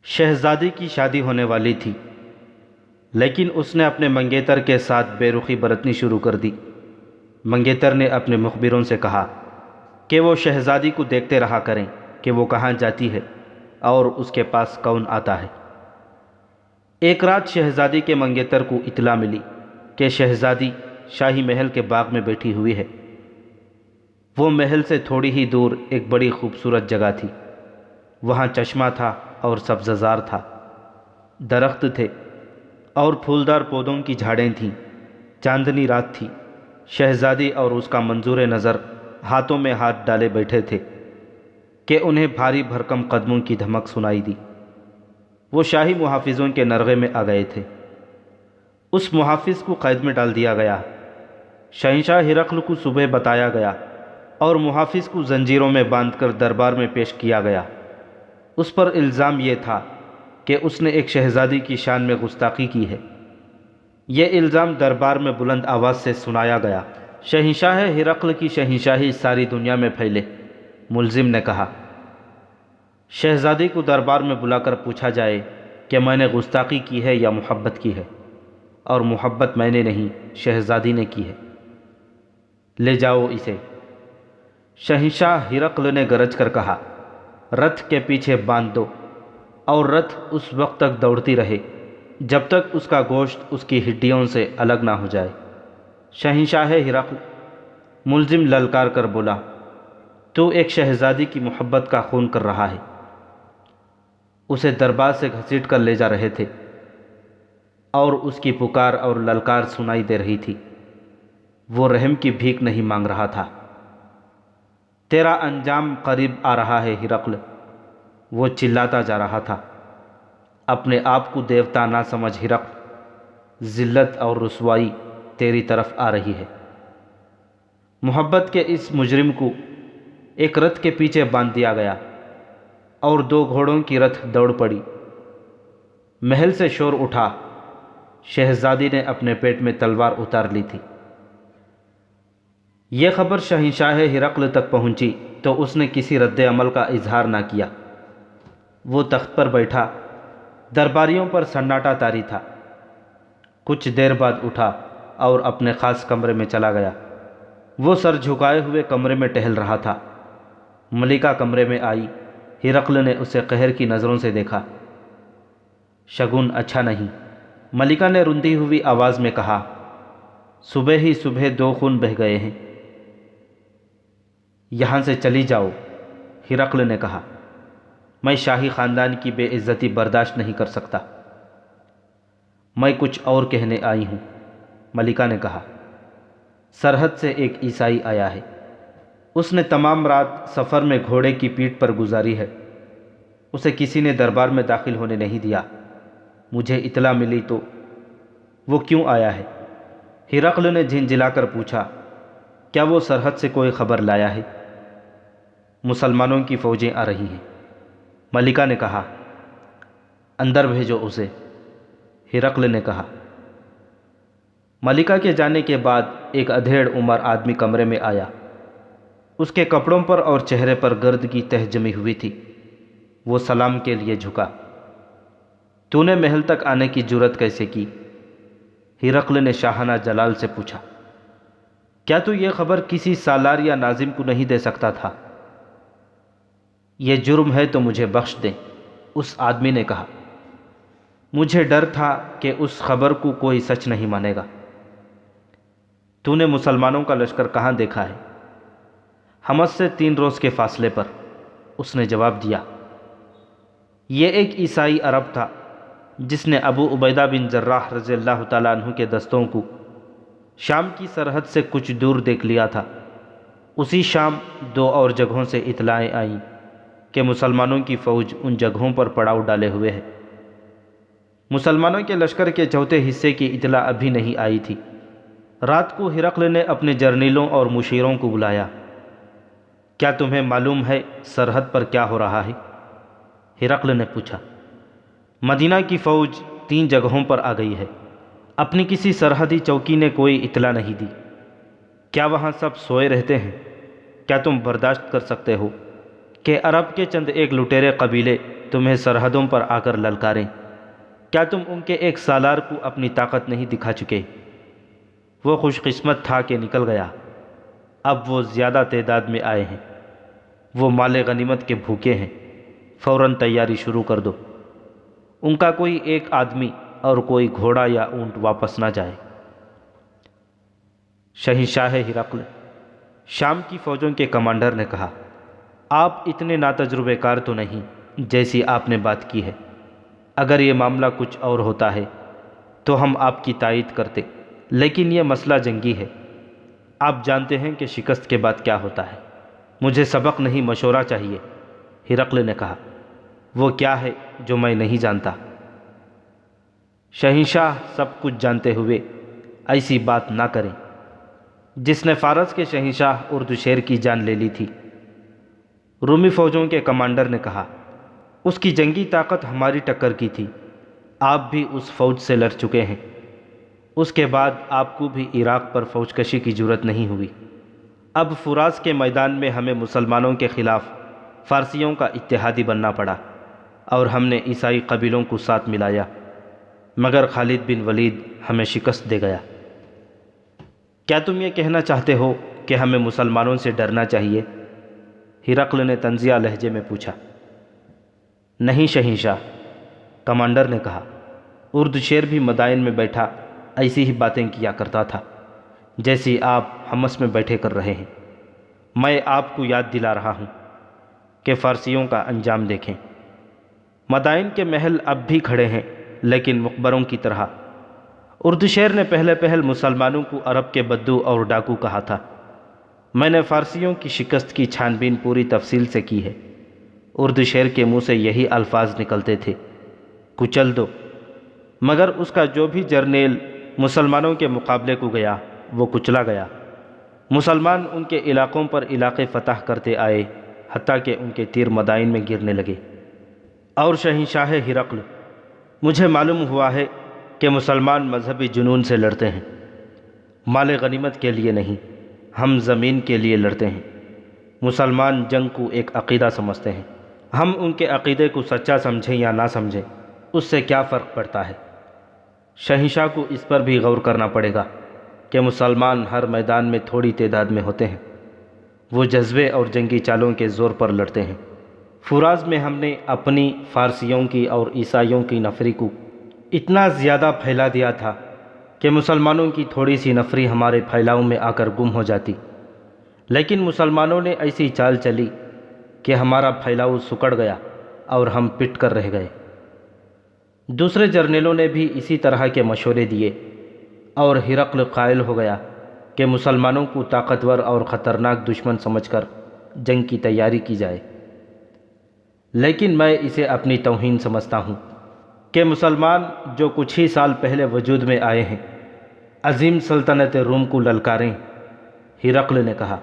شہزادی کی شادی ہونے والی تھی، لیکن اس نے اپنے منگیتر کے ساتھ بے رخی برتنی شروع کر دی۔ منگیتر نے اپنے مخبروں سے کہا کہ وہ شہزادی کو دیکھتے رہا کریں کہ وہ کہاں جاتی ہے اور اس کے پاس کون آتا ہے۔ ایک رات شہزادی کے منگیتر کو اطلاع ملی کہ شہزادی شاہی محل کے باغ میں بیٹھی ہوئی ہے۔ وہ محل سے تھوڑی ہی دور ایک بڑی خوبصورت جگہ تھی۔ وہاں چشمہ تھا اور سبززار تھا، درخت تھے اور پھولدار پودوں کی جھاڑیں تھیں۔ چاندنی رات تھی۔ شہزادی اور اس کا منظور نظر ہاتھوں میں ہاتھ ڈالے بیٹھے تھے کہ انہیں بھاری بھرکم قدموں کی دھمک سنائی دی۔ وہ شاہی محافظوں کے نرغے میں آ گئے تھے۔ اس محافظ کو قید میں ڈال دیا گیا۔ شہنشاہ ہرقل کو صبح بتایا گیا اور محافظ کو زنجیروں میں باندھ کر دربار میں پیش کیا گیا۔ اس پر الزام یہ تھا کہ اس نے ایک شہزادی کی شان میں گستاخی کی ہے۔ یہ الزام دربار میں بلند آواز سے سنایا گیا۔ شہنشاہ ہرقل کی شہنشاہی ساری دنیا میں پھیلے، ملزم نے کہا۔ شہزادی کو دربار میں بلا کر پوچھا جائے کہ میں نے گستاخی کی ہے یا محبت کی ہے، اور محبت میں نے نہیں، شہزادی نے کی ہے۔ لے جاؤ اسے۔ شہنشاہ ہرقل نے گرج کر کہا۔ رتھ کے پیچھے باندھ دو اور رتھ اس وقت تک دوڑتی رہے جب تک اس کا گوشت اس کی ہڈیوں سے الگ نہ ہو جائے۔ شہنشاہ ہرقل ملزم للکار کر بولا، تو ایک شہزادی کی محبت کا خون کر رہا ہے۔ اسے دربار سے گھسیٹ کر لے جا رہے تھے اور اس کی پکار اور للکار سنائی دے رہی تھی۔ وہ رحم کی بھیک نہیں مانگ رہا تھا۔ تیرا انجام قریب آ رہا ہے ہرقل، وہ چلاتا جا رہا تھا۔ اپنے آپ کو دیوتا نہ سمجھ ہرقل، ذلت اور رسوائی تیری طرف آ رہی ہے۔ محبت کے اس مجرم کو ایک رتھ کے پیچھے باندھ دیا گیا اور 2 گھوڑوں کی رتھ دوڑ پڑی۔ محل سے شور اٹھا۔ شہزادی نے اپنے پیٹ میں تلوار اتار لی تھی۔ یہ خبر شہنشاہ ہرقل تک پہنچی تو اس نے کسی رد عمل کا اظہار نہ کیا۔ وہ تخت پر بیٹھا، درباریوں پر سناٹا طاری تھا۔ کچھ دیر بعد اٹھا اور اپنے خاص کمرے میں چلا گیا۔ وہ سر جھکائے ہوئے کمرے میں ٹہل رہا تھا۔ ملکہ کمرے میں آئی۔ ہرقل نے اسے قہر کی نظروں سے دیکھا۔ شگن اچھا نہیں، ملکہ نے رندی ہوئی آواز میں کہا۔ صبح ہی صبح 2 خون بہہ گئے ہیں۔ یہاں سے چلی جاؤ، ہرقل نے کہا۔ میں شاہی خاندان کی بے عزتی برداشت نہیں کر سکتا۔ میں کچھ اور کہنے آئی ہوں، ملکہ نے کہا۔ سرحد سے ایک عیسائی آیا ہے۔ اس نے تمام رات سفر میں گھوڑے کی پیٹھ پر گزاری ہے۔ اسے کسی نے دربار میں داخل ہونے نہیں دیا۔ مجھے اطلاع ملی تو وہ کیوں آیا ہے؟ ہرقل نے جھنجھلا کر پوچھا، کیا وہ سرحد سے کوئی خبر لایا ہے؟ مسلمانوں کی فوجیں آ رہی ہیں، ملکہ نے کہا۔ اندر بھیجو اسے، ہرقل نے کہا۔ ملکہ کے جانے کے بعد ایک ادھیڑ عمر آدمی کمرے میں آیا۔ اس کے کپڑوں پر اور چہرے پر گرد کی تہ جمی ہوئی تھی۔ وہ سلام کے لیے جھکا۔ تو نے محل تک آنے کی جرأت کیسے کی؟ ہرقل نے شاہانہ جلال سے پوچھا۔ کیا تو یہ خبر کسی سالار یا ناظم کو نہیں دے سکتا تھا؟ یہ جرم ہے تو مجھے بخش دیں، اس آدمی نے کہا۔ مجھے ڈر تھا کہ اس خبر کو کوئی سچ نہیں مانے گا۔ تو نے مسلمانوں کا لشکر کہاں دیکھا ہے؟ حمص سے 3 روز کے فاصلے پر، اس نے جواب دیا۔ یہ ایک عیسائی عرب تھا جس نے ابو عبیدہ بن جراح رضی اللہ تعالیٰ عنہ کے دستوں کو شام کی سرحد سے کچھ دور دیکھ لیا تھا۔ اسی شام 2 اور جگہوں سے اطلاعیں آئیں کہ مسلمانوں کی فوج ان جگہوں پر پڑاؤ ڈالے ہوئے ہے۔ مسلمانوں کے لشکر کے چوتھے حصے کی اطلاع ابھی نہیں آئی تھی۔ رات کو ہرقل نے اپنے جرنیلوں اور مشیروں کو بلایا۔ کیا تمہیں معلوم ہے سرحد پر کیا ہو رہا ہے؟ ہرقل نے پوچھا۔ مدینہ کی فوج 3 جگہوں پر آ گئی ہے۔ اپنی کسی سرحدی چوکی نے کوئی اطلاع نہیں دی۔ کیا وہاں سب سوئے رہتے ہیں؟ کیا تم برداشت کر سکتے ہو کہ عرب کے چند ایک لٹیرے قبیلے تمہیں سرحدوں پر آ کر للکاریں، کیا تم ان کے ایک سالار کو اپنی طاقت نہیں دکھا چکے؟ وہ خوش قسمت تھا کہ نکل گیا، اب وہ زیادہ تعداد میں آئے ہیں، وہ مال غنیمت کے بھوکے ہیں، فوراً تیاری شروع کر دو، ان کا کوئی ایک آدمی اور کوئی گھوڑا یا اونٹ واپس نہ جائے۔ شہنشاہ ہرقل، شام کی فوجوں کے کمانڈر نے کہا، آپ اتنے ناتجربے کار تو نہیں جیسی آپ نے بات کی ہے، اگر یہ معاملہ کچھ اور ہوتا ہے تو ہم آپ کی تائید کرتے، لیکن یہ مسئلہ جنگی ہے، آپ جانتے ہیں کہ شکست کے بعد کیا ہوتا ہے۔ مجھے سبق نہیں، مشورہ چاہیے۔ ہرقل نے کہا، وہ کیا ہے جو میں نہیں جانتا؟ شہنشاہ سب کچھ جانتے ہوئے ایسی بات نہ کریں۔ جس نے فارس کے شہنشاہ اردشیر کی جان لے لی تھی، رومی فوجوں کے کمانڈر نے کہا، اس کی جنگی طاقت ہماری ٹکر کی تھی، آپ بھی اس فوج سے لڑ چکے ہیں، اس کے بعد آپ کو بھی عراق پر فوج کشی کی جرت نہیں ہوئی۔ اب فراز کے میدان میں ہمیں مسلمانوں کے خلاف فارسیوں کا اتحادی بننا پڑا اور ہم نے عیسائی قبیلوں کو ساتھ ملایا، مگر خالد بن ولید ہمیں شکست دے گیا۔ کیا تم یہ کہنا چاہتے ہو کہ ہمیں مسلمانوں سے ڈرنا چاہیے؟ ہرقل نے طنزیہ لہجے میں پوچھا۔ نہیں شہنشاہ، کمانڈر نے کہا، اردشیر بھی مدائن میں بیٹھا ایسی ہی باتیں کیا کرتا تھا جیسی آپ حمص میں بیٹھے کر رہے ہیں۔ میں آپ کو یاد دلا رہا ہوں کہ فارسیوں کا انجام دیکھیں۔ مدائن کے محل اب بھی کھڑے ہیں، لیکن مقبروں کی طرح۔ اردشیر نے پہلے پہل مسلمانوں کو عرب کے بدو اور ڈاکو کہا تھا۔ میں نے فارسیوں کی شکست کی چھان بین پوری تفصیل سے کی ہے۔ اردشیر کے منہ سے یہی الفاظ نکلتے تھے، کچل دو، مگر اس کا جو بھی جرنیل مسلمانوں کے مقابلے کو گیا وہ کچلا گیا۔ مسلمان ان کے علاقوں پر علاقے فتح کرتے آئے، حتیٰ کہ ان کے تیر مدائن میں گرنے لگے۔ اور شہنشاہ ہرقل، مجھے معلوم ہوا ہے کہ مسلمان مذہبی جنون سے لڑتے ہیں، مال غنیمت کے لیے نہیں، ہم زمین کے لیے لڑتے ہیں۔ مسلمان جنگ کو ایک عقیدہ سمجھتے ہیں، ہم ان کے عقیدے کو سچا سمجھیں یا نہ سمجھیں، اس سے کیا فرق پڑتا ہے؟ شہنشاہ کو اس پر بھی غور کرنا پڑے گا کہ مسلمان ہر میدان میں تھوڑی تعداد میں ہوتے ہیں، وہ جذبے اور جنگی چالوں کے زور پر لڑتے ہیں۔ فراز میں ہم نے اپنی، فارسیوں کی اور عیسائیوں کی نفری کو اتنا زیادہ پھیلا دیا تھا کہ مسلمانوں کی تھوڑی سی نفری ہمارے پھیلاؤ میں آ کر گم ہو جاتی، لیکن مسلمانوں نے ایسی چال چلی کہ ہمارا پھیلاؤ سکڑ گیا اور ہم پٹ کر رہ گئے۔ دوسرے جرنیلوں نے بھی اسی طرح کے مشورے دیے اور ہرقل قائل ہو گیا کہ مسلمانوں کو طاقتور اور خطرناک دشمن سمجھ کر جنگ کی تیاری کی جائے۔ لیکن میں اسے اپنی توہین سمجھتا ہوں کہ مسلمان جو کچھ ہی سال پہلے وجود میں آئے ہیں، عظیم سلطنت روم کو للکاریں۔ ہرقل نے کہا،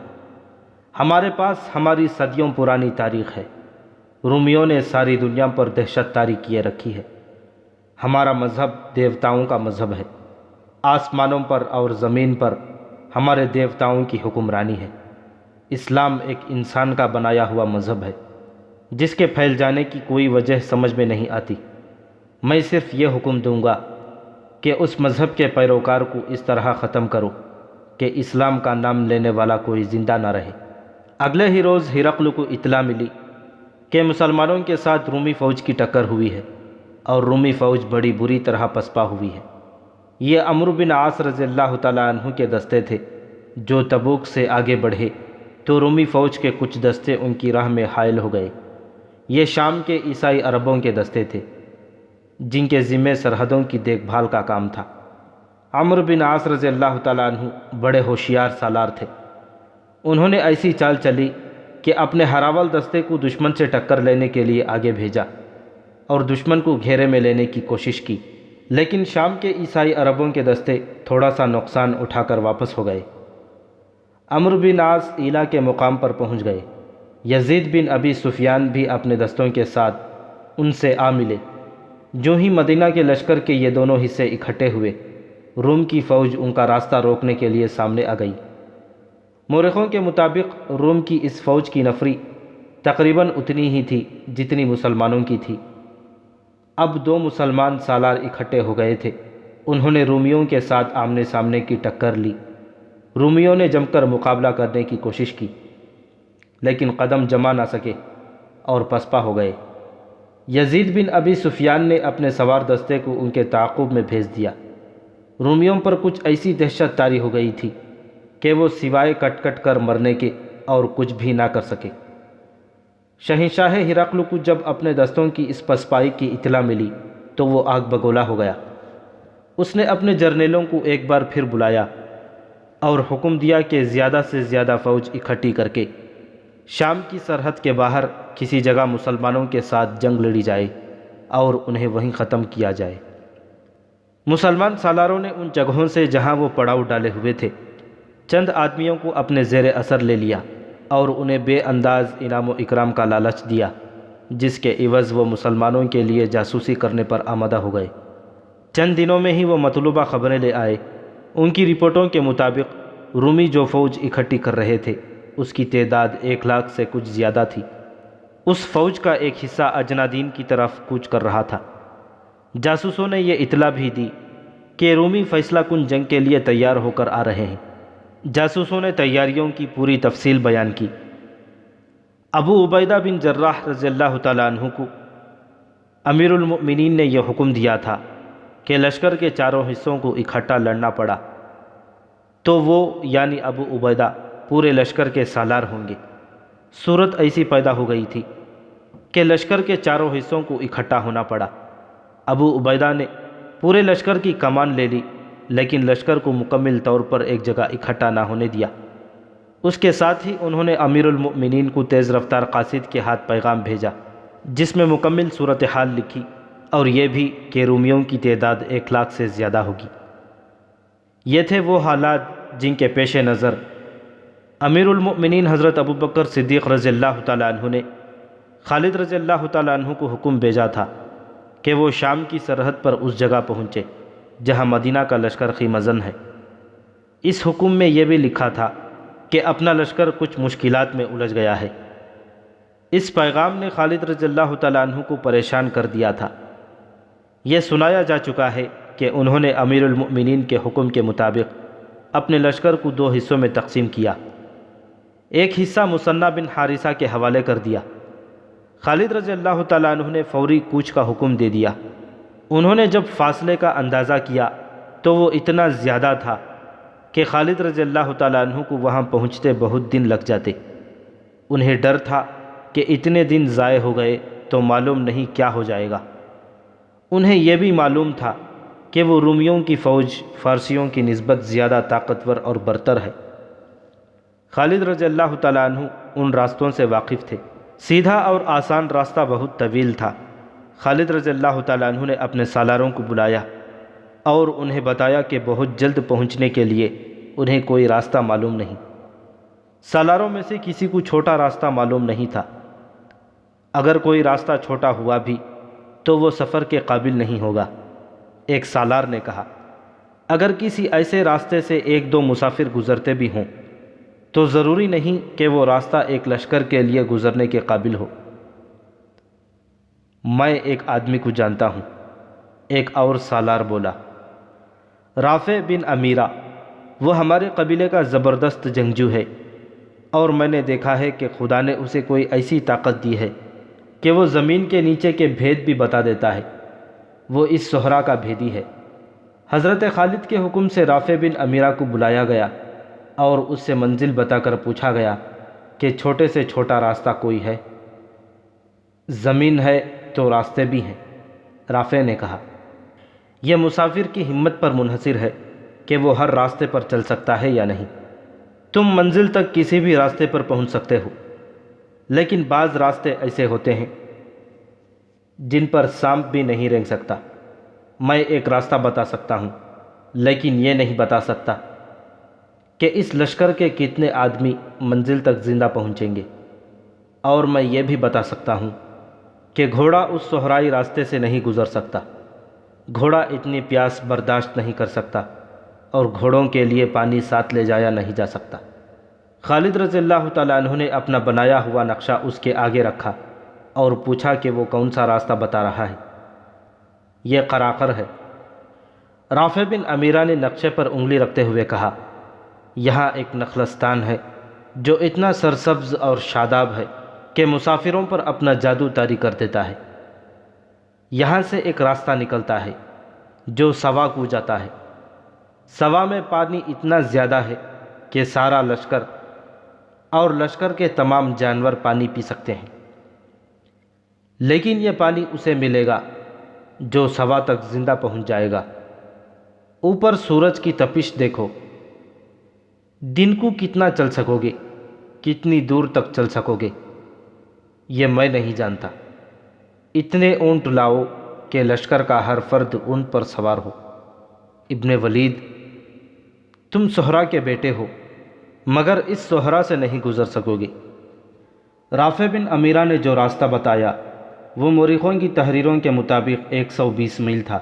ہمارے پاس ہماری صدیوں پرانی تاریخ ہے، رومیوں نے ساری دنیا پر دہشت طاری کیے رکھی ہے۔ ہمارا مذہب دیوتاؤں کا مذہب ہے، آسمانوں پر اور زمین پر ہمارے دیوتاؤں کی حکمرانی ہے۔ اسلام ایک انسان کا بنایا ہوا مذہب ہے جس کے پھیل جانے کی کوئی وجہ سمجھ میں نہیں آتی۔ میں صرف یہ حکم دوں گا کہ اس مذہب کے پیروکار کو اس طرح ختم کرو کہ اسلام کا نام لینے والا کوئی زندہ نہ رہے۔ اگلے ہی روز ہرقل کو اطلاع ملی کہ مسلمانوں کے ساتھ رومی فوج کی ٹکر ہوئی ہے اور رومی فوج بڑی بری طرح پسپا ہوئی ہے۔ یہ عمرو بن عاص رضی اللہ تعالیٰ عنہ کے دستے تھے جو تبوک سے آگے بڑھے تو رومی فوج کے کچھ دستے ان کی راہ میں حائل ہو گئے۔ یہ شام کے عیسائی عربوں کے دستے تھے جن کے ذمے سرحدوں کی دیکھ بھال کا کام تھا۔ عمرو بن عاص رضی اللہ تعالیٰ عنہ بڑے ہوشیار سالار تھے۔ انہوں نے ایسی چال چلی کہ اپنے ہراول دستے کو دشمن سے ٹکر لینے کے لیے آگے بھیجا اور دشمن کو گھیرے میں لینے کی کوشش کی، لیکن شام کے عیسائی عربوں کے دستے تھوڑا سا نقصان اٹھا کر واپس ہو گئے۔ عمرو بن عاص ایلا کے مقام پر پہنچ گئے۔ یزید بن ابی سفیان بھی اپنے دستوں کے ساتھ ان سے آ ملے۔ جو ہی مدینہ کے لشکر کے یہ دونوں حصے اکٹھے ہوئے، روم کی فوج ان کا راستہ روکنے کے لیے سامنے آ گئی۔ مورخوں کے مطابق روم کی اس فوج کی نفری تقریباً اتنی ہی تھی جتنی مسلمانوں کی تھی۔ اب دو مسلمان سالار اکٹھے ہو گئے تھے۔ انہوں نے رومیوں کے ساتھ آمنے سامنے کی ٹکر لی۔ رومیوں نے جم کر مقابلہ کرنے کی کوشش کی، لیکن قدم جما نہ سکے اور پسپا ہو گئے۔ یزید بن ابی سفیان نے اپنے سوار دستے کو ان کے تعاقب میں بھیج دیا۔ رومیوں پر کچھ ایسی دہشت طاری ہو گئی تھی کہ وہ سوائے کٹ کٹ کر مرنے کے اور کچھ بھی نہ کر سکے۔ شہنشاہ ہرقل کو جب اپنے دستوں کی اس پسپائی کی اطلاع ملی تو وہ آگ بگولا ہو گیا۔ اس نے اپنے جرنیلوں کو ایک بار پھر بلایا اور حکم دیا کہ زیادہ سے زیادہ فوج اکٹھی کر کے شام کی سرحد کے باہر کسی جگہ مسلمانوں کے ساتھ جنگ لڑی جائے اور انہیں وہیں ختم کیا جائے۔ مسلمان سالاروں نے ان جگہوں سے جہاں وہ پڑاؤ ڈالے ہوئے تھے چند آدمیوں کو اپنے زیر اثر لے لیا اور انہیں بے انداز انعام و اکرام کا لالچ دیا، جس کے عوض وہ مسلمانوں کے لیے جاسوسی کرنے پر آمادہ ہو گئے۔ چند دنوں میں ہی وہ مطلوبہ خبریں لے آئے۔ ان کی رپورٹوں کے مطابق رومی جو فوج اکٹھی کر رہے تھے اس کی تعداد 1,00,000 سے کچھ زیادہ تھی۔ اس فوج کا ایک حصہ اجنادین کی طرف کوچ کر رہا تھا۔ جاسوسوں نے یہ اطلاع بھی دی کہ رومی فیصلہ کن جنگ کے لیے تیار ہو کر آ رہے ہیں۔ جاسوسوں نے تیاریوں کی پوری تفصیل بیان کی۔ ابو عبیدہ بن جراح رضی اللہ تعالیٰ عنہ کو امیر المؤمنین نے یہ حکم دیا تھا کہ لشکر کے چاروں حصوں کو اکٹھا لڑنا پڑا تو وہ یعنی ابو عبیدہ پورے لشکر کے سالار ہوں گے۔ صورت ایسی پیدا ہو گئی تھی کہ لشکر کے چاروں حصوں کو اکٹھا ہونا پڑا۔ ابو عبیدہ نے پورے لشکر کی کمان لے لی، لیکن لشکر کو مکمل طور پر ایک جگہ اکٹھا نہ ہونے دیا۔ اس کے ساتھ ہی انہوں نے امیر المؤمنین کو تیز رفتار قاصد کے ہاتھ پیغام بھیجا، جس میں مکمل صورتحال لکھی اور یہ بھی کہ رومیوں کی تعداد 1,00,000 سے زیادہ ہوگی۔ یہ تھے وہ حالات جن کے پیش نظر امیر المؤمنین حضرت ابوبکر صدیق رضی اللہ تعالیٰ عنہ نے خالد رضی اللہ تعالیٰ عنہ کو حکم بھیجا تھا کہ وہ شام کی سرحد پر اس جگہ پہنچے جہاں مدینہ کا لشکر خیمہ زن ہے۔ اس حکم میں یہ بھی لکھا تھا کہ اپنا لشکر کچھ مشکلات میں الجھ گیا ہے۔ اس پیغام نے خالد رضی اللہ تعالیٰ عنہ کو پریشان کر دیا تھا۔ یہ سنایا جا چکا ہے کہ انہوں نے امیر المؤمنین کے حکم کے مطابق اپنے لشکر کو 2 حصوں میں تقسیم کیا۔ ایک حصہ مثنیٰ بن حارثہ کے حوالے کر دیا۔ خالد رضی اللہ تعالیٰ عنہ نے فوری کوچ کا حکم دے دیا۔ انہوں نے جب فاصلے کا اندازہ کیا تو وہ اتنا زیادہ تھا کہ خالد رضی اللہ تعالیٰ عنہ کو وہاں پہنچتے بہت دن لگ جاتے۔ انہیں ڈر تھا کہ اتنے دن ضائع ہو گئے تو معلوم نہیں کیا ہو جائے گا۔ انہیں یہ بھی معلوم تھا کہ وہ رومیوں کی فوج فارسیوں کی نسبت زیادہ طاقتور اور برتر ہے۔ خالد رضی اللہ تعالیٰ عنہ ان راستوں سے واقف تھے۔ سیدھا اور آسان راستہ بہت طویل تھا۔ خالد رضی اللہ تعالیٰ عنہ نے اپنے سالاروں کو بلایا اور انہیں بتایا کہ بہت جلد پہنچنے کے لیے انہیں کوئی راستہ معلوم نہیں۔ سالاروں میں سے کسی کو چھوٹا راستہ معلوم نہیں تھا۔ اگر کوئی راستہ چھوٹا ہوا بھی تو وہ سفر کے قابل نہیں ہوگا۔ ایک سالار نے کہا، اگر کسی ایسے راستے سے 1-2 مسافر گزرتے بھی ہوں تو ضروری نہیں کہ وہ راستہ ایک لشکر کے لیے گزرنے کے قابل ہو۔ میں ایک آدمی کو جانتا ہوں، ایک اور سالار بولا، رافع بن امیرہ، وہ ہمارے قبیلے کا زبردست جنگجو ہے اور میں نے دیکھا ہے کہ خدا نے اسے کوئی ایسی طاقت دی ہے کہ وہ زمین کے نیچے کے بھید بھی بتا دیتا ہے۔ وہ اس صحرا کا بھیدی ہے۔ حضرت خالد کے حکم سے رافع بن امیرہ کو بلایا گیا اور اس سے منزل بتا کر پوچھا گیا کہ چھوٹے سے چھوٹا راستہ کوئی ہے؟ زمین ہے تو راستے بھی ہیں، رافع نے کہا۔ یہ مسافر کی ہمت پر منحصر ہے کہ وہ ہر راستے پر چل سکتا ہے یا نہیں۔ تم منزل تک کسی بھی راستے پر پہنچ سکتے ہو، لیکن بعض راستے ایسے ہوتے ہیں جن پر سانپ بھی نہیں رینگ سکتا۔ میں ایک راستہ بتا سکتا ہوں، لیکن یہ نہیں بتا سکتا کہ اس لشکر کے کتنے آدمی منزل تک زندہ پہنچیں گے، اور میں یہ بھی بتا سکتا ہوں کہ گھوڑا اس صحرائی راستے سے نہیں گزر سکتا۔ گھوڑا اتنی پیاس برداشت نہیں کر سکتا اور گھوڑوں کے لیے پانی ساتھ لے جایا نہیں جا سکتا۔ خالد رضی اللہ تعالیٰ عنہ نے اپنا بنایا ہوا نقشہ اس کے آگے رکھا اور پوچھا کہ وہ کون سا راستہ بتا رہا ہے۔ یہ قراقر ہے۔ رافع بن امیرہ نے نقشے پر انگلی رکھتے ہوئے کہا، یہاں ایک نخلستان ہے جو اتنا سرسبز اور شاداب ہے کہ مسافروں پر اپنا جادو طاری کر دیتا ہے۔ یہاں سے ایک راستہ نکلتا ہے جو سوا کو جاتا ہے۔ سوا میں پانی اتنا زیادہ ہے کہ سارا لشکر اور لشکر کے تمام جانور پانی پی سکتے ہیں، لیکن یہ پانی اسے ملے گا جو سوا تک زندہ پہنچ جائے گا۔ اوپر سورج کی تپش دیکھو، دن کو کتنا چل سکو گے، کتنی دور تک چل سکو گے، یہ میں نہیں جانتا۔ اتنے اونٹ لاؤ کہ لشکر کا ہر فرد ان پر سوار ہو۔ ابن ولید، تم سہرا کے بیٹے ہو، مگر اس سہرا سے نہیں گزر سکو گے۔ رافع بن امیرہ نے جو راستہ بتایا وہ مورخوں کی تحریروں کے مطابق 120 میل تھا۔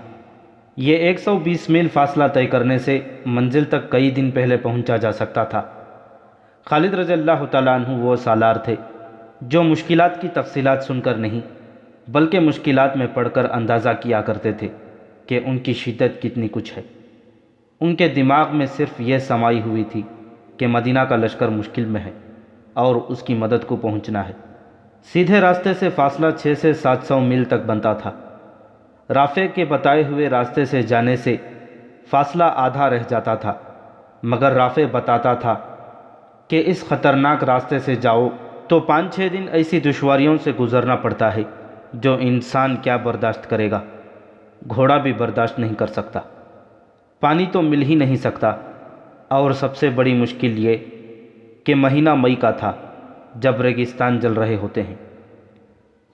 یہ 120 میل فاصلہ طے کرنے سے منزل تک کئی دن پہلے پہنچا جا سکتا تھا۔ خالد رضی اللہ تعالیٰ عنہ وہ سالار تھے جو مشکلات کی تفصیلات سن کر نہیں بلکہ مشکلات میں پڑھ کر اندازہ کیا کرتے تھے کہ ان کی شدت کتنی کچھ ہے۔ ان کے دماغ میں صرف یہ سمائی ہوئی تھی کہ مدینہ کا لشکر مشکل میں ہے اور اس کی مدد کو پہنچنا ہے۔ سیدھے راستے سے فاصلہ 600 سے 700 میل تک بنتا تھا۔ رافع کے بتائے ہوئے راستے سے جانے سے فاصلہ آدھا رہ جاتا تھا، مگر رافع بتاتا تھا کہ اس خطرناک راستے سے جاؤ تو 5-6 دن ایسی دشواریوں سے گزرنا پڑتا ہے جو انسان کیا برداشت کرے گا، گھوڑا بھی برداشت نہیں کر سکتا۔ پانی تو مل ہی نہیں سکتا، اور سب سے بڑی مشکل یہ کہ مہینہ مئی کا تھا جب ریگستان جل رہے ہوتے ہیں۔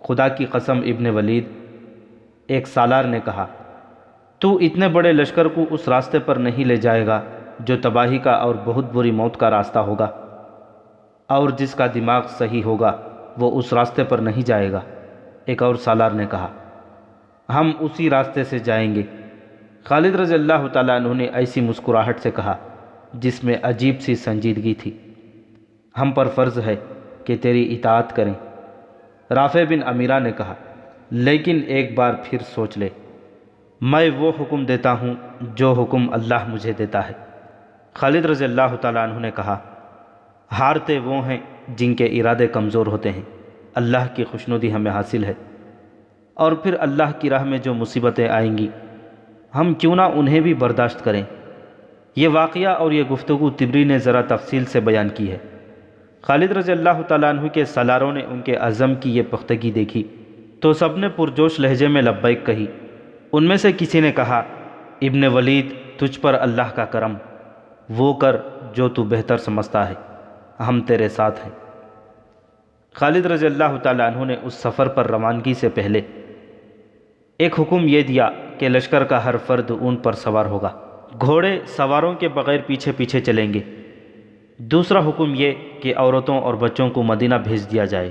خدا کی قسم ابن ولید، ایک سالار نے کہا، تو اتنے بڑے لشکر کو اس راستے پر نہیں لے جائے گا جو تباہی کا اور بہت بری موت کا راستہ ہوگا، اور جس کا دماغ صحیح ہوگا وہ اس راستے پر نہیں جائے گا۔ ایک اور سالار نے کہا، ہم اسی راستے سے جائیں گے۔ خالد رضی اللہ تعالیٰ عنہ نے ایسی مسکراہٹ سے کہا جس میں عجیب سی سنجیدگی تھی، ہم پر فرض ہے کہ تیری اطاعت کریں۔ رافع بن امیرہ نے کہا، لیکن ایک بار پھر سوچ لے، میں وہ حکم دیتا ہوں جو حکم اللہ مجھے دیتا ہے۔ خالد رضی اللہ تعالیٰ عنہ نے کہا، ہارتے وہ ہیں جن کے ارادے کمزور ہوتے ہیں، اللہ کی خوشنودی ہمیں حاصل ہے، اور پھر اللہ کی راہ میں جو مصیبتیں آئیں گی ہم کیوں نہ انہیں بھی برداشت کریں۔ یہ واقعہ اور یہ گفتگو طبری نے ذرا تفصیل سے بیان کی ہے۔ خالد رضی اللہ تعالیٰ عنہ کے سالاروں نے ان کے عزم کی یہ پختگی دیکھی تو سب نے پرجوش لہجے میں لبیک کہی۔ ان میں سے کسی نے کہا، ابن ولید، تجھ پر اللہ کا کرم، وہ کر جو تو بہتر سمجھتا ہے، ہم تیرے ساتھ ہیں۔ خالد رضی اللہ تعالیٰ عنہ نے اس سفر پر روانگی سے پہلے ایک حکم یہ دیا کہ لشکر کا ہر فرد اونٹ پر سوار ہوگا، گھوڑے سواروں کے بغیر پیچھے پیچھے چلیں گے۔ دوسرا حکم یہ کہ عورتوں اور بچوں کو مدینہ بھیج دیا جائے۔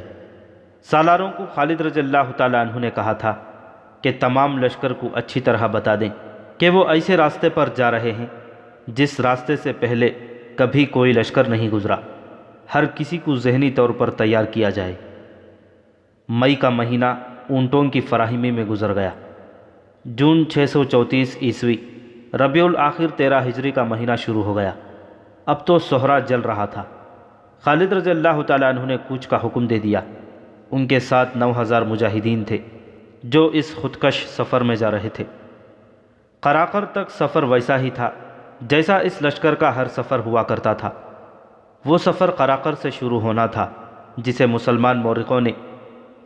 سالاروں کو خالد رضی اللہ تعالیٰ عنہ نے کہا تھا کہ تمام لشکر کو اچھی طرح بتا دیں کہ وہ ایسے راستے پر جا رہے ہیں جس راستے سے پہلے کبھی کوئی لشکر نہیں گزرا۔ ہر کسی کو ذہنی طور پر تیار کیا جائے۔ مئی کا مہینہ اونٹوں کی فراہمی میں گزر گیا۔ جون 634 عیسوی، ربیع الاخر 13 ہجری کا مہینہ شروع ہو گیا۔ اب تو سہرا جل رہا تھا۔ خالد رضی اللہ تعالیٰ عنہ نے کوچ کا حکم دے دیا۔ ان کے ساتھ 9000 مجاہدین تھے جو اس خودکش سفر میں جا رہے تھے۔ قراقر تک سفر ویسا ہی تھا جیسا اس لشکر کا ہر سفر ہوا کرتا تھا۔ وہ سفر قراقر سے شروع ہونا تھا جسے مسلمان مورخوں نے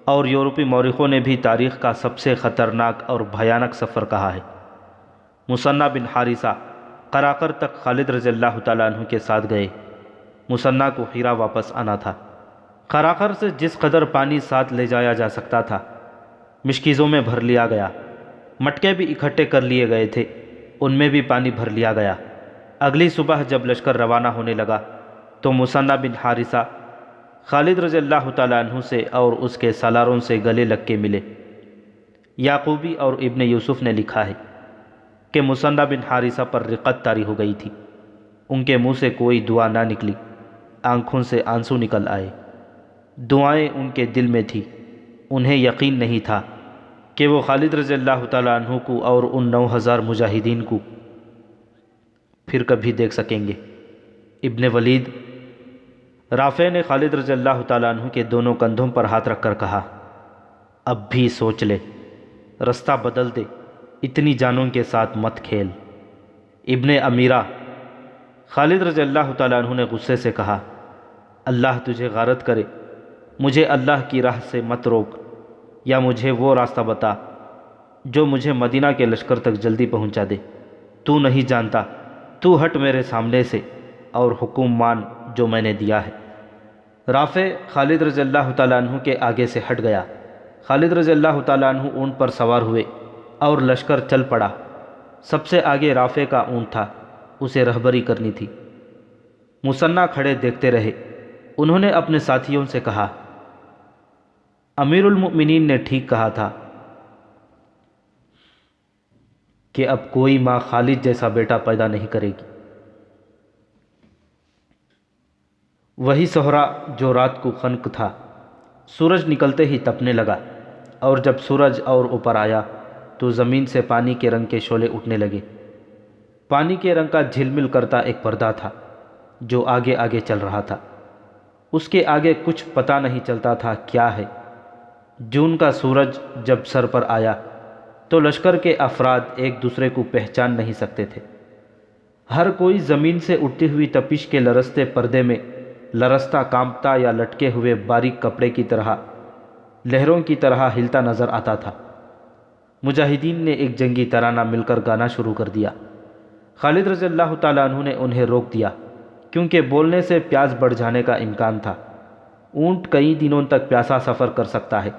اور یورپی مورخوں نے بھی تاریخ کا سب سے خطرناک اور بھیانک سفر کہا ہے۔ مثنہ بن حارثہ قراقر تک خالد رضی اللہ تعالیٰ عنہ کے ساتھ گئے۔ مثنہ کو ہیرا واپس آنا تھا۔ قراقر سے جس قدر پانی ساتھ لے جایا جا سکتا تھا مشکیزوں میں بھر لیا گیا، مٹکے بھی اکٹھے کر لیے گئے تھے، ان میں بھی پانی بھر لیا گیا۔ اگلی صبح جب لشکر روانہ ہونے لگا تو مثنہ بن حارثہ خالد رضی اللہ تعالیٰ عنہ سے اور اس کے سالاروں سے گلے لگ کے ملے۔ یعقوبی اور ابن یوسف نے لکھا ہے کہ مثنہ بن حارثہ پر رقت طاری ہو گئی تھی، ان کے منہ سے کوئی دعا نہ نکلی۔ آنکھوں سے آنسو نکل آئے۔ دعائیں ان کے دل میں تھیں۔ انہیں یقین نہیں تھا کہ وہ خالد رضی اللہ تعالیٰ عنہ کو اور ان 9000 مجاہدین کو پھر کبھی دیکھ سکیں گے۔ ابن ولید رافع نے خالد رضی اللہ تعالیٰ عنہ کے دونوں کندھوں پر ہاتھ رکھ کر کہا، اب بھی سوچ لے، رستہ بدل دے، اتنی جانوں کے ساتھ مت کھیل۔ ابن امیرہ خالد رضی اللہ تعالیٰ عنہ نے غصے سے کہا، اللہ تجھے غارت کرے، مجھے اللہ کی راہ سے مت روک، یا مجھے وہ راستہ بتا جو مجھے مدینہ کے لشکر تک جلدی پہنچا دے۔ تو نہیں جانتا، تو ہٹ میرے سامنے سے اور حکم مان جو میں نے دیا ہے۔ رافع خالد رضی اللہ تعالیٰ عنہ کے آگے سے ہٹ گیا۔ خالد رضی اللہ تعالیٰ عنہ اونٹ پر سوار ہوئے اور لشکر چل پڑا۔ سب سے آگے رافع کا اونٹ تھا، اسے رہبری کرنی تھی۔ مثنیٰ کھڑے دیکھتے رہے۔ انہوں نے اپنے ساتھیوں سے کہا، امیر المؤمنین نے ٹھیک کہا تھا کہ اب کوئی ماں خالد جیسا بیٹا پیدا نہیں کرے گی۔ وہی صحرا جو رات کو خنک تھا، سورج نکلتے ہی تپنے لگا، اور جب سورج اور اوپر آیا تو زمین سے پانی کے رنگ کے شعلے اٹھنے لگے۔ پانی کے رنگ کا جھلمل کرتا ایک پردہ تھا جو آگے آگے چل رہا تھا۔ اس کے آگے کچھ پتہ نہیں چلتا تھا کیا ہے۔ جون کا سورج جب سر پر آیا تو لشکر کے افراد ایک دوسرے کو پہچان نہیں سکتے تھے۔ ہر کوئی زمین سے اٹھتی ہوئی تپش کے لرزتے پردے میں لرزتا، کانپتا یا لٹکے ہوئے باریک کپڑے کی طرح، لہروں کی طرح ہلتا نظر آتا تھا۔ مجاہدین نے ایک جنگی ترانہ مل کر گانا شروع کر دیا۔ خالد رضی اللہ تعالیٰ عنہ نے انہیں روک دیا، کیونکہ بولنے سے پیاس بڑھ جانے کا امکان تھا۔ اونٹ کئی دنوں تک پیاسا سفر کر سکتا ہے،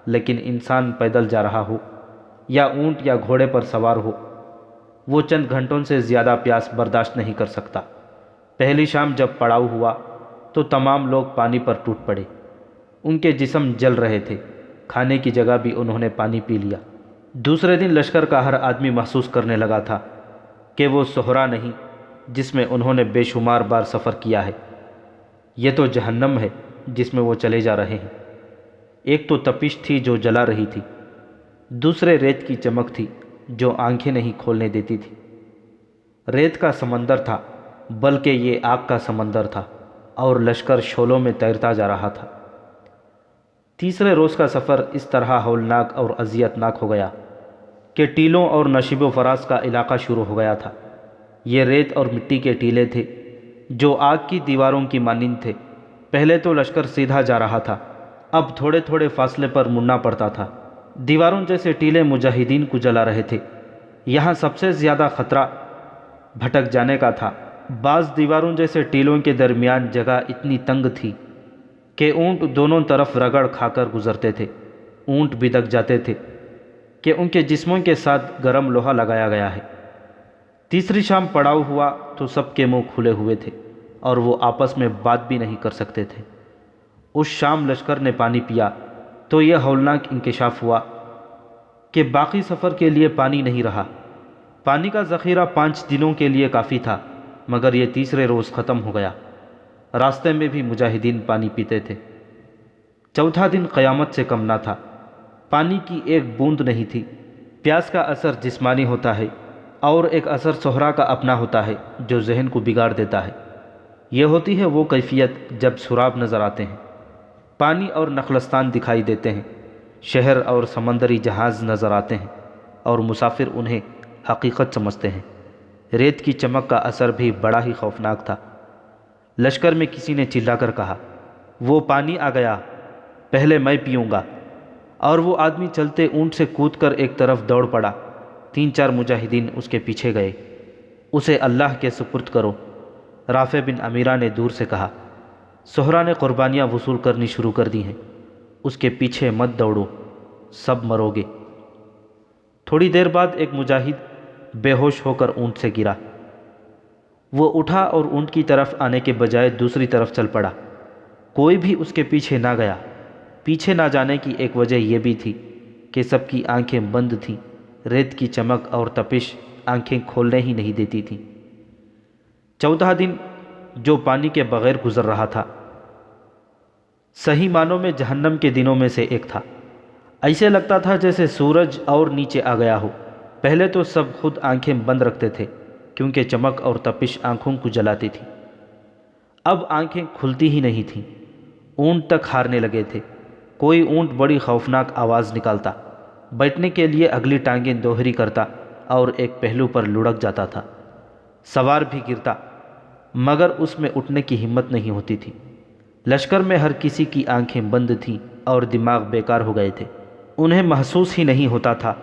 لیکن انسان پیدل جا رہا ہو یا اونٹ یا گھوڑے پر سوار ہو، وہ چند گھنٹوں سے زیادہ پیاس برداشت نہیں کر سکتا۔ پہلی شام جب پڑاؤ ہوا تو تمام لوگ پانی پر ٹوٹ پڑے۔ ان کے جسم جل رہے تھے، کھانے کی جگہ بھی انہوں نے پانی پی لیا۔ دوسرے دن لشکر کا ہر آدمی محسوس کرنے لگا تھا کہ وہ صحرا نہیں جس میں انہوں نے بے شمار بار سفر کیا ہے، یہ تو جہنم ہے جس میں وہ چلے جا رہے ہیں۔ ایک تو تپش تھی جو جلا رہی تھی، دوسرے ریت کی چمک تھی جو آنکھیں نہیں کھولنے دیتی تھی۔ ریت کا سمندر تھا، بلکہ یہ آگ کا سمندر تھا، اور لشکر شعلوں میں تیرتا جا رہا تھا۔ تیسرے روز کا سفر اس طرح ہولناک اور اذیت ناک ہو گیا کہ ٹیلوں اور نشیب و فراز کا علاقہ شروع ہو گیا تھا۔ یہ ریت اور مٹی کے ٹیلے تھے جو آگ کی دیواروں کی مانند تھے۔ پہلے تو لشکر سیدھا جا رہا تھا، اب تھوڑے تھوڑے فاصلے پر مڑنا پڑتا تھا۔ دیواروں جیسے ٹیلے مجاہدین کو جلا رہے تھے۔ یہاں سب سے زیادہ خطرہ بھٹک جانے کا تھا۔ بعض دیواروں جیسے ٹیلوں کے درمیان جگہ اتنی تنگ تھی کہ اونٹ دونوں طرف رگڑ کھا کر گزرتے تھے۔ اونٹ بدک جاتے تھے کہ ان کے جسموں کے ساتھ گرم لوہا لگایا گیا ہے۔ تیسری شام پڑاؤ ہوا تو سب کے منہ کھلے ہوئے تھے اور وہ آپس میں بات بھی نہیں کر سکتے تھے۔ اس شام لشکر نے پانی پیا تو یہ ہولناک انکشاف ہوا کہ باقی سفر کے لیے پانی نہیں رہا۔ پانی کا ذخیرہ 5 دنوں کے لیے کافی تھا، مگر یہ تیسرے روز ختم ہو گیا۔ راستے میں بھی مجاہدین پانی پیتے تھے۔ چوتھا دن قیامت سے کم نہ تھا، پانی کی ایک بوند نہیں تھی۔ پیاس کا اثر جسمانی ہوتا ہے اور ایک اثر صحرا کا اپنا ہوتا ہے جو ذہن کو بگاڑ دیتا ہے۔ یہ ہوتی ہے وہ کیفیت جب سراب نظر آتے ہیں، پانی اور نخلستان دکھائی دیتے ہیں، شہر اور سمندری جہاز نظر آتے ہیں، اور مسافر انہیں حقیقت سمجھتے ہیں۔ ریت کی چمک کا اثر بھی بڑا ہی خوفناک تھا۔ لشکر میں کسی نے چلا کر کہا، وہ پانی آ گیا، پہلے میں پیوں گا، اور وہ آدمی چلتے اونٹ سے کود کر ایک طرف دوڑ پڑا۔ 3-4 مجاہدین اس کے پیچھے گئے۔ اسے اللہ کے سپرد کرو، رافع بن امیرہ نے دور سے کہا۔ صحرا نے قربانیاں وصول کرنی شروع کر دی ہیں، اس کے پیچھے مت دوڑو، سب مرو گے۔ تھوڑی دیر بعد ایک مجاہد بے ہوش ہو کر اونٹ سے گرا۔ وہ اٹھا اور اونٹ کی طرف آنے کے بجائے دوسری طرف چل پڑا۔ کوئی بھی اس کے پیچھے نہ گیا۔ پیچھے نہ جانے کی ایک وجہ یہ بھی تھی کہ سب کی آنکھیں بند تھیں۔ ریت کی چمک اور تپش آنکھیں کھولنے ہی نہیں دیتی تھیں۔ چوتھا دن جو پانی کے بغیر گزر رہا تھا، صحیح معنوں میں جہنم کے دنوں میں سے ایک تھا۔ ایسے لگتا تھا جیسے سورج اور نیچے آ گیا ہو۔ پہلے تو سب خود آنکھیں بند رکھتے تھے کیونکہ چمک اور تپش آنکھوں کو جلاتی تھی۔ اب آنکھیں کھلتی ہی نہیں تھیں۔ اونٹ تک ہارنے لگے تھے۔ کوئی اونٹ بڑی خوفناک آواز نکالتا، بیٹھنے کے لیے اگلی ٹانگیں دوہری کرتا اور ایک پہلو پر لڑک جاتا تھا۔ سوار بھی گرتا مگر اس میں اٹھنے کی ہمت نہیں ہوتی تھی۔ لشکر میں ہر کسی کی آنکھیں بند تھیں اور دماغ بیکار ہو گئے تھے۔ انہیں محسوس ہی نہیں ہوتا تھا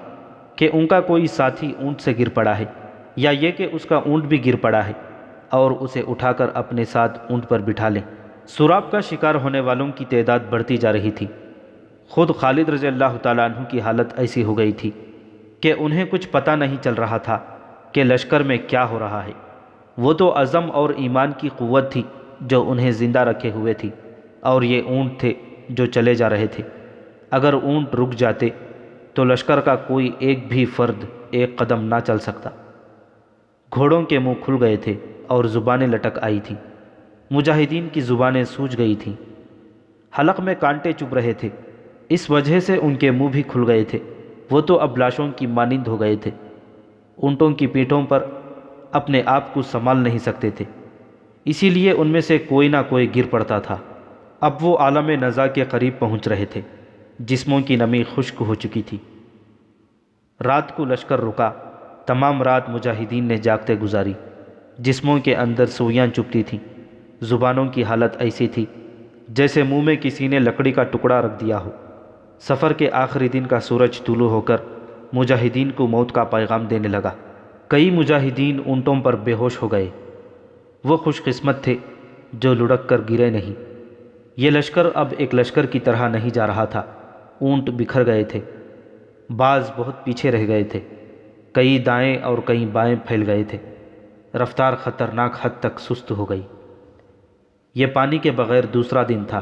کہ ان کا کوئی ساتھی اونٹ سے گر پڑا ہے یا یہ کہ اس کا اونٹ بھی گر پڑا ہے اور اسے اٹھا کر اپنے ساتھ اونٹ پر بٹھا لیں۔ سراب کا شکار ہونے والوں کی تعداد بڑھتی جا رہی تھی۔ خود خالد رضی اللہ تعالیٰ عنہ کی حالت ایسی ہو گئی تھی کہ انہیں کچھ پتہ نہیں چل رہا تھا کہ لشکر میں کیا ہو رہا ہے۔ وہ تو عزم اور ایمان کی قوت تھی جو انہیں زندہ رکھے ہوئے تھی، اور یہ اونٹ تھے جو چلے جا رہے تھے۔ اگر اونٹ رک جاتے تو لشکر کا کوئی ایک بھی فرد ایک قدم نہ چل سکتا۔ گھوڑوں کے منہ کھل گئے تھے اور زبانیں لٹک آئی تھیں۔ مجاہدین کی زبانیں سوج گئی تھیں۔ حلق میں کانٹے چبھ رہے تھے، اس وجہ سے ان کے منہ بھی کھل گئے تھے۔ وہ تو اب لاشوں کی مانند ہو گئے تھے۔ اونٹوں کی پیٹھوں پر اپنے آپ کو سنبھال نہیں سکتے تھے، اسی لیے ان میں سے کوئی نہ کوئی گر پڑتا تھا۔ اب وہ عالم نزا کے قریب پہنچ رہے تھے۔ جسموں کی نمی خشک ہو چکی تھی۔ رات کو لشکر رکا۔ تمام رات مجاہدین نے جاگتے گزاری۔ جسموں کے اندر سوئیاں چبھتی تھیں۔ زبانوں کی حالت ایسی تھی جیسے منہ میں کسی نے لکڑی کا ٹکڑا رکھ دیا ہو۔ سفر کے آخری دن کا سورج طلوع ہو کر مجاہدین کو موت کا پیغام دینے لگا۔ کئی مجاہدین اونٹوں پر بے ہوش ہو گئے۔ وہ خوش قسمت تھے جو لڑک کر گرے نہیں۔ یہ لشکر اب ایک لشکر کی طرح نہیں جا رہا تھا۔ اونٹ بکھر گئے تھے، بعض بہت پیچھے رہ گئے تھے، کئی دائیں اور کئی بائیں پھیل گئے تھے۔ رفتار خطرناک حد تک سست ہو گئی۔ یہ پانی کے بغیر دوسرا دن تھا،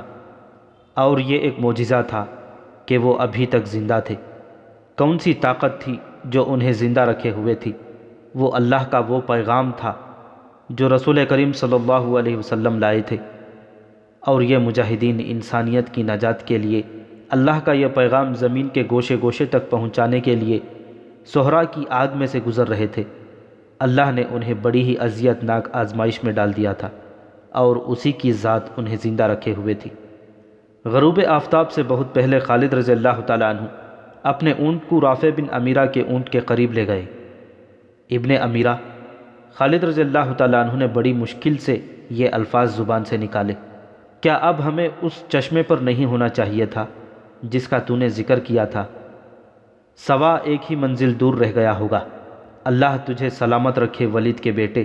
اور یہ ایک معجزہ تھا کہ وہ ابھی تک زندہ تھے۔ کون سی طاقت تھی جو انہیں زندہ رکھے ہوئے تھی؟ وہ اللہ کا وہ پیغام تھا جو رسول کریم صلی اللہ علیہ وسلم لائے تھے، اور یہ مجاہدین انسانیت کی نجات کے لیے اللہ کا یہ پیغام زمین کے گوشے گوشے تک پہنچانے کے لیے صحرا کی آگ میں سے گزر رہے تھے۔ اللہ نے انہیں بڑی ہی اذیت ناک آزمائش میں ڈال دیا تھا، اور اسی کی ذات انہیں زندہ رکھے ہوئے تھی۔ غروب آفتاب سے بہت پہلے خالد رضی اللہ تعالیٰ عنہ اپنے اونٹ کو رافع بن امیرہ کے اونٹ کے قریب لے گئے۔ ابن امیرہ، خالد رضی اللہ تعالیٰ عنہ نے بڑی مشکل سے یہ الفاظ زبان سے نکالے، کیا اب ہمیں اس چشمے پر نہیں ہونا چاہیے تھا جس کا تو نے ذکر کیا تھا؟ سوا ایک ہی منزل دور رہ گیا ہوگا۔ اللہ تجھے سلامت رکھے ولید کے بیٹے۔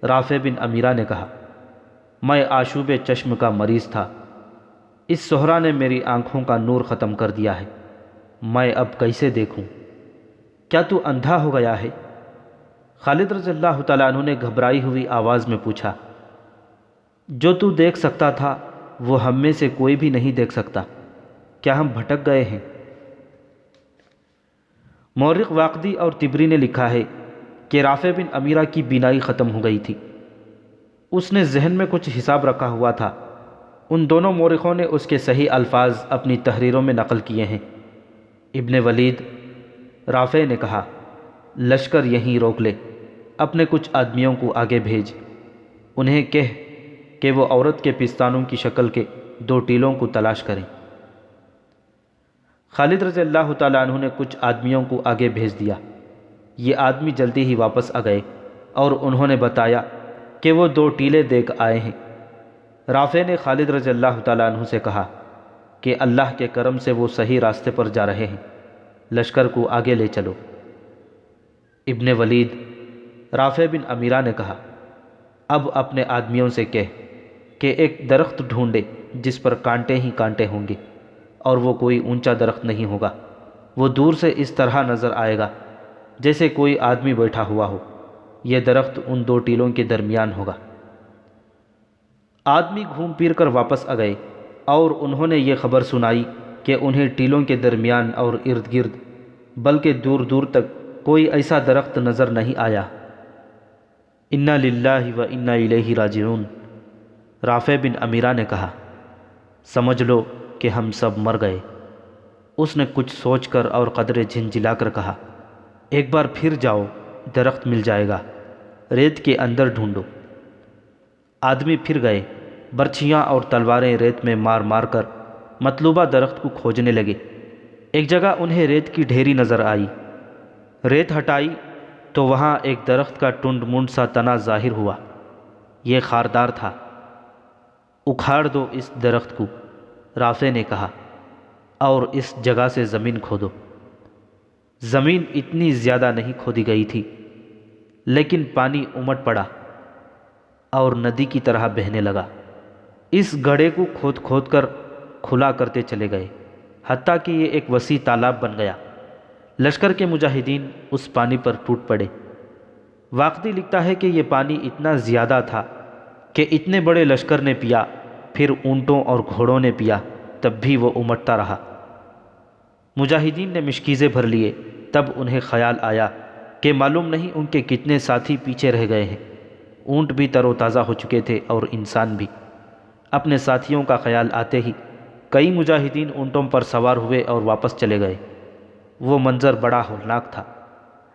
رافع بن امیرہ نے کہا، میں آشوب چشم کا مریض تھا، اس صحرا نے میری آنکھوں کا نور ختم کر دیا ہے، میں اب کیسے دیکھوں؟ کیا تو اندھا ہو گیا ہے؟ خالد رضی اللہ تعالیٰ عنہ نے گھبرائی ہوئی آواز میں پوچھا۔ جو تو دیکھ سکتا تھا وہ ہم میں سے کوئی بھی نہیں دیکھ سکتا، کیا ہم بھٹک گئے ہیں؟ مورخ واقدی اور طبری نے لکھا ہے کہ رافع بن امیرہ کی بینائی ختم ہو گئی تھی۔ اس نے ذہن میں کچھ حساب رکھا ہوا تھا۔ ان دونوں مورخوں نے اس کے صحیح الفاظ اپنی تحریروں میں نقل کیے ہیں۔ ابن ولید، رافع نے کہا، لشکر یہیں روک لے، اپنے کچھ آدمیوں کو آگے بھیج، انہیں کہہ کہ وہ عورت کے پستانوں کی شکل کے 2 ٹیلوں کو تلاش کریں۔ خالد رضی اللہ تعالیٰ عنہ نے کچھ آدمیوں کو آگے بھیج دیا۔ یہ آدمی جلدی ہی واپس آ گئے اور انہوں نے بتایا کہ وہ 2 ٹیلے دیکھ آئے ہیں۔ رافع نے خالد رضی اللہ تعالیٰ عنہ سے کہا کہ اللہ کے کرم سے وہ صحیح راستے پر جا رہے ہیں، لشکر کو آگے لے چلو۔ ابن ولید، رافع بن امیرہ نے کہا، اب اپنے آدمیوں سے کہہ کہ ایک درخت ڈھونڈے جس پر کانٹے ہی کانٹے ہوں گے، اور وہ کوئی اونچا درخت نہیں ہوگا۔ وہ دور سے اس طرح نظر آئے گا جیسے کوئی آدمی بیٹھا ہوا ہو۔ یہ درخت ان 2 ٹیلوں کے درمیان ہوگا۔ آدمی گھوم پھر کر واپس آ گئے اور انہوں نے یہ خبر سنائی کہ انہیں ٹیلوں کے درمیان اور ارد گرد بلکہ دور دور تک کوئی ایسا درخت نظر نہیں آیا۔ انا للہ و انا الیہ راجعون۔ رافع بن امیرہ نے کہا، سمجھ لو کہ ہم سب مر گئے۔ اس نے کچھ سوچ کر اور قدرے جھنجھلا کر کہا، ایک بار پھر جاؤ، درخت مل جائے گا، ریت کے اندر ڈھونڈو۔ آدمی پھر گئے، برچھیاں اور تلواریں ریت میں مار مار کر مطلوبہ درخت کو کھوجنے لگے۔ ایک جگہ انہیں ریت کی ڈھیری نظر آئی۔ ریت ہٹائی تو وہاں ایک درخت کا ٹنڈ منڈ سا تنا ظاہر ہوا۔ یہ خاردار تھا۔ اکھاڑ دو اس درخت کو، رافع نے کہا، اور اس جگہ سے زمین کھودو۔ زمین اتنی زیادہ نہیں کھودی گئی تھی، لیکن پانی امٹ پڑا اور ندی کی طرح بہنے لگا۔ اس گڑھے کو کھود کھود کر کھلا کرتے چلے گئے، حتیٰ کہ یہ ایک وسیع تالاب بن گیا۔ لشکر کے مجاہدین اس پانی پر ٹوٹ پڑے۔ واقعی لکھتا ہے کہ یہ پانی اتنا زیادہ تھا کہ اتنے بڑے لشکر نے پیا، پھر اونٹوں اور گھوڑوں نے پیا، تب بھی وہ امٹتا رہا۔ مجاہدین نے مشکیزیں بھر لیے۔ تب انہیں خیال آیا کہ معلوم نہیں ان کے کتنے ساتھی پیچھے رہ گئے ہیں۔ اونٹ بھی تر و تازہ ہو چکے تھے اور انسان بھی۔ اپنے ساتھیوں کا خیال آتے ہی کئی مجاہدین اونٹوں پر سوار ہوئے اور واپس چلے گئے۔ وہ منظر بڑا ہولناک تھا۔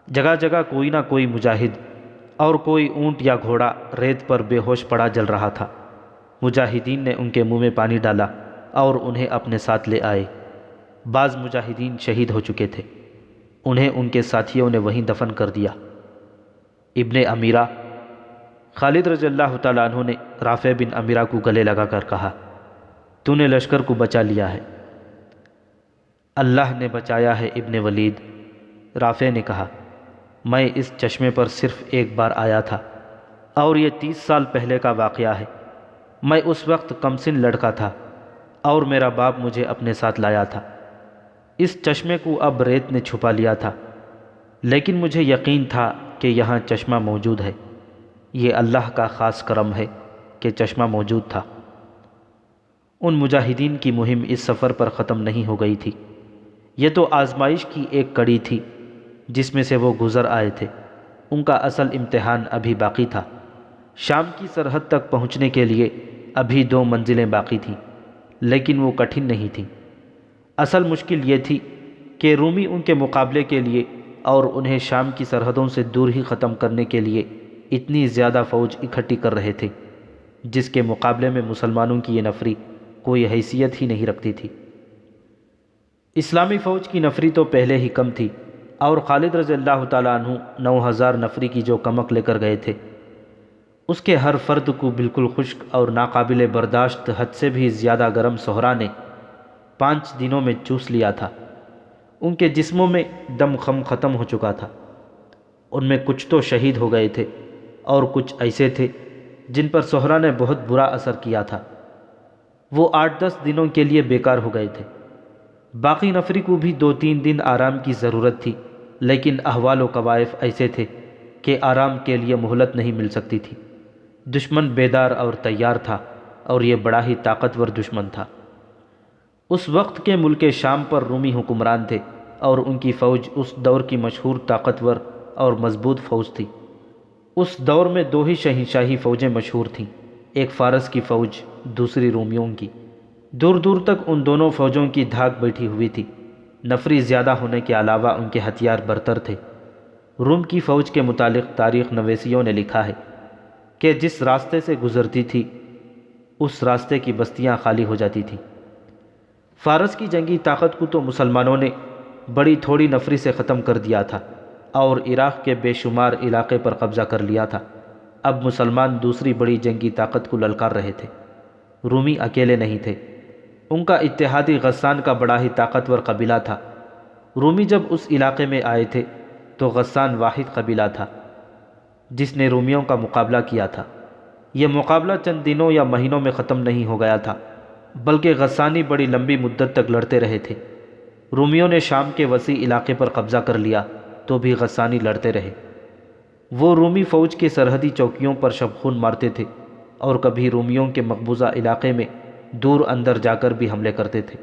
جگہ جگہ کوئی نہ کوئی مجاہد اور کوئی اونٹ یا گھوڑا ریت پر بے ہوش پڑا جل رہا تھا۔ مجاہدین نے ان کے منہ میں پانی ڈالا اور انہیں اپنے ساتھ لے آئے۔ بعض مجاہدین شہید ہو چکے تھے، انہیں ان کے ساتھیوں نے وہیں دفن کر دیا۔ ابن امیرہ خالد رضی اللہ تعالیٰ عنہ نے رافع بن امیرہ کو گلے لگا کر کہا، تو نے لشکر کو بچا لیا ہے۔ اللہ نے بچایا ہے ابن ولید۔ رافع نے کہا، میں اس چشمے پر صرف ایک بار آیا تھا اور یہ 30 سال پہلے کا واقعہ ہے۔ میں اس وقت کمسن لڑکا تھا اور میرا باپ مجھے اپنے ساتھ لایا تھا۔ اس چشمے کو اب ریت نے چھپا لیا تھا، لیکن مجھے یقین تھا کہ یہاں چشمہ موجود ہے۔ یہ اللہ کا خاص کرم ہے کہ چشمہ موجود تھا۔ ان مجاہدین کی مہم اس سفر پر ختم نہیں ہو گئی تھی۔ یہ تو آزمائش کی ایک کڑی تھی جس میں سے وہ گزر آئے تھے۔ ان کا اصل امتحان ابھی باقی تھا۔ شام کی سرحد تک پہنچنے کے لیے ابھی 2 منزلیں باقی تھیں، لیکن وہ کٹھن نہیں تھیں۔ اصل مشکل یہ تھی کہ رومی ان کے مقابلے کے لیے اور انہیں شام کی سرحدوں سے دور ہی ختم کرنے کے لیے اتنی زیادہ فوج اکٹھی کر رہے تھے، جس کے مقابلے میں مسلمانوں کی یہ نفری کوئی حیثیت ہی نہیں رکھتی تھی۔ اسلامی فوج کی نفری تو پہلے ہی کم تھی، اور خالد رضی اللہ تعالیٰ عنہ 9000 نفری کی جو کمک لے کر گئے تھے، اس کے ہر فرد کو بالکل خشک اور ناقابل برداشت حد سے بھی زیادہ گرم صحرا نے 5 دنوں میں چوس لیا تھا۔ ان کے جسموں میں دم خم ختم ہو چکا تھا۔ ان میں کچھ تو شہید ہو گئے تھے اور کچھ ایسے تھے جن پر صحرا نے بہت برا اثر کیا تھا۔ وہ 8-10 دنوں کے لیے بیکار ہو گئے تھے۔ باقی نفری کو بھی 2-3 دن آرام کی ضرورت تھی، لیکن احوال و کوائف ایسے تھے کہ آرام کے لیے مہلت نہیں مل سکتی تھی۔ دشمن بیدار اور تیار تھا، اور یہ بڑا ہی طاقتور دشمن تھا۔ اس وقت کے ملک شام پر رومی حکمران تھے، اور ان کی فوج اس دور کی مشہور طاقتور اور مضبوط فوج تھی۔ اس دور میں 2 ہی شہنشاہی فوجیں مشہور تھیں، ایک فارس کی فوج، دوسری رومیوں کی۔ دور دور تک ان دونوں فوجوں کی دھاک بیٹھی ہوئی تھی۔ نفری زیادہ ہونے کے علاوہ ان کے ہتھیار برتر تھے۔ روم کی فوج کے متعلق تاریخ نویسیوں نے لکھا ہے کہ جس راستے سے گزرتی تھی اس راستے کی بستیاں خالی ہو جاتی تھیں۔ فارس کی جنگی طاقت کو تو مسلمانوں نے بڑی تھوڑی نفری سے ختم کر دیا تھا اور عراق کے بے شمار علاقے پر قبضہ کر لیا تھا۔ اب مسلمان دوسری بڑی جنگی طاقت کو للکار رہے تھے۔ رومی اکیلے نہیں تھے، ان کا اتحادی غسان کا بڑا ہی طاقتور قبیلہ تھا۔ رومی جب اس علاقے میں آئے تھے تو غسان واحد قبیلہ تھا جس نے رومیوں کا مقابلہ کیا تھا۔ یہ مقابلہ چند دنوں یا مہینوں میں ختم نہیں ہو گیا تھا، بلکہ غسانی بڑی لمبی مدت تک لڑتے رہے تھے۔ رومیوں نے شام کے وسیع علاقے پر قبضہ کر لیا تو بھی غسانی لڑتے رہے۔ وہ رومی فوج کے سرحدی چوکیوں پر شبخون مارتے تھے اور کبھی رومیوں کے مقبوضہ علاقے میں دور اندر جا کر بھی حملے کرتے تھے۔